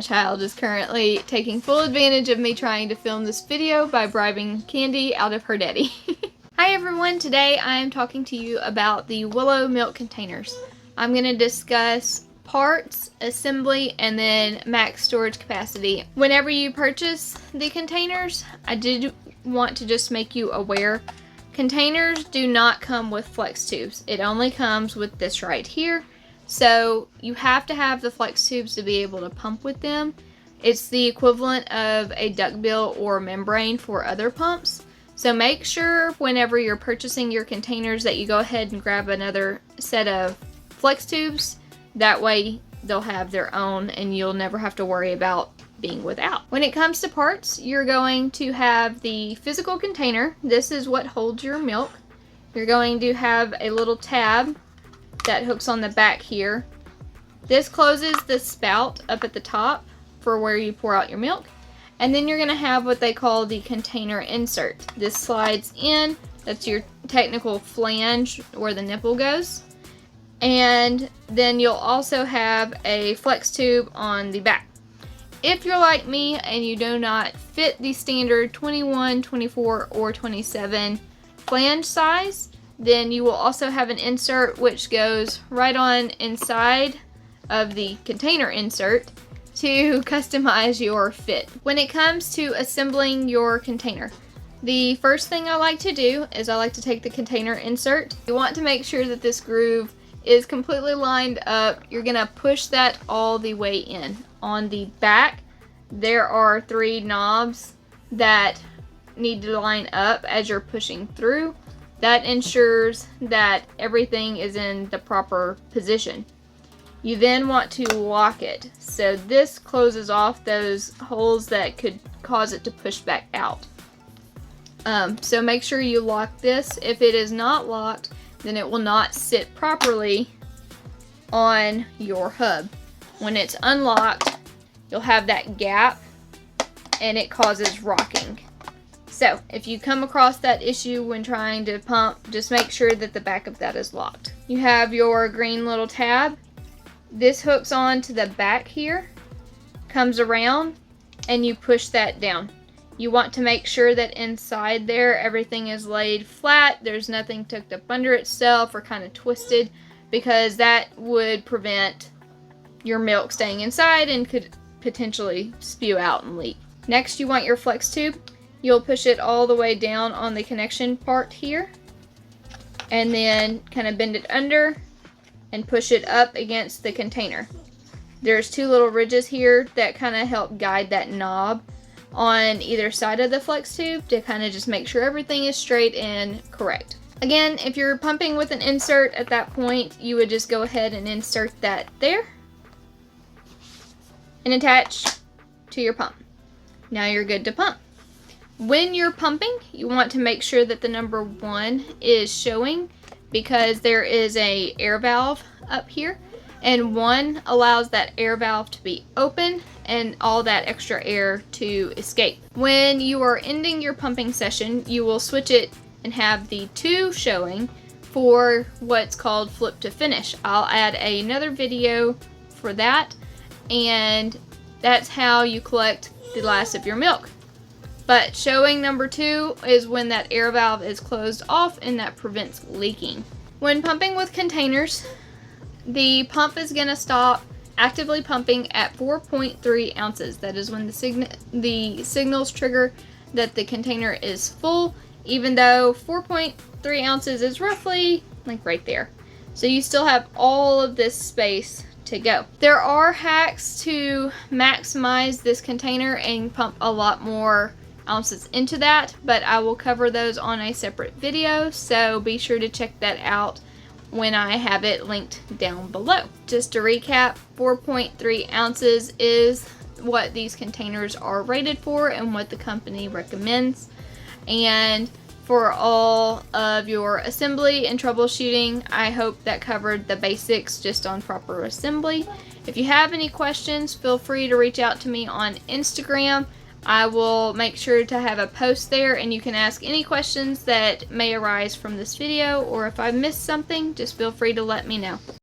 My child is currently taking full advantage of me trying to film this video by bribing candy out of her daddy. Hi everyone, today I am talking to you about the Willow milk containers. I'm going to discuss parts, assembly, and then max storage capacity. Whenever you purchase the containers, I did want to just make you aware, containers do not come with flex tubes. It only comes with this right here. So you have to have the flex tubes to be able to pump with them. It's the equivalent of a duckbill or membrane for other pumps. So make sure whenever you're purchasing your containers that you go ahead and grab another set of flex tubes. That way they'll have their own and you'll never have to worry about being without. When it comes to parts, you're going to have the physical container. This is what holds your milk. You're going to have a little tab that hooks on the back here. This closes the spout up at the top for where you pour out your milk. And then you're going to have what they call the container insert. This slides in. That's your technical flange where the nipple goes. And then you'll also have a flex tube on the back. If you're like me and you do not fit the standard 21, 24, or 27 flange size, then you will also have an insert which goes right on inside of the container insert to customize your fit. When it comes to assembling your container, the first thing I like to do is I like to take the container insert. You want to make sure that this groove is completely lined up. You're gonna push that all the way in. On the back, there are 3 knobs that need to line up as you're pushing through. That ensures that everything is in the proper position. You then want to lock it. So this closes off those holes that could cause it to push back out. So make sure you lock this. If it is not locked, then it will not sit properly on your hub. When it's unlocked, you'll have that gap and it causes rocking. So if you come across that issue when trying to pump, just make sure that the back of that is locked. You have your green little tab. This hooks on to the back here, comes around, and you push that down. You want to make sure that inside there everything is laid flat. There's nothing tucked up under itself or kind of twisted, because that would prevent your milk staying inside and could potentially spew out and leak. Next, you want your flex tube. You'll push it all the way down on the connection part here, and then kind of bend it under and push it up against the container. There's 2 little ridges here that kind of help guide that knob on either side of the flex tube to kind of just make sure everything is straight and correct. Again, if you're pumping with an insert at that point, you would just go ahead and insert that there and attach to your pump. Now you're good to pump. When you're pumping, you want to make sure that the number 1 is showing, because there is a air valve up here, and 1 allows that air valve to be open and all that extra air to escape. When you are ending your pumping session, you will switch it and have the 2 showing for what's called flip to finish. I'll add another video for that, and that's how you collect the last of your milk. But showing number 2 is when that air valve is closed off, and that prevents leaking. When pumping with containers, the pump is going to stop actively pumping at 4.3 ounces. That is when the signals trigger that the container is full, even though 4.3 ounces is roughly like right there. So you still have all of this space to go. There are hacks to maximize this container and pump a lot more ounces into that, but I will cover those on a separate video, so be sure to check that out when I have it linked down below. Just to recap, 4.3 ounces is what these containers are rated for and what the company recommends. And for all of your assembly and troubleshooting, I hope that covered the basics just on proper assembly. If you have any questions, feel free to reach out to me on Instagram. I will make sure to have a post there, and you can ask any questions that may arise from this video, or if I missed something, just feel free to let me know.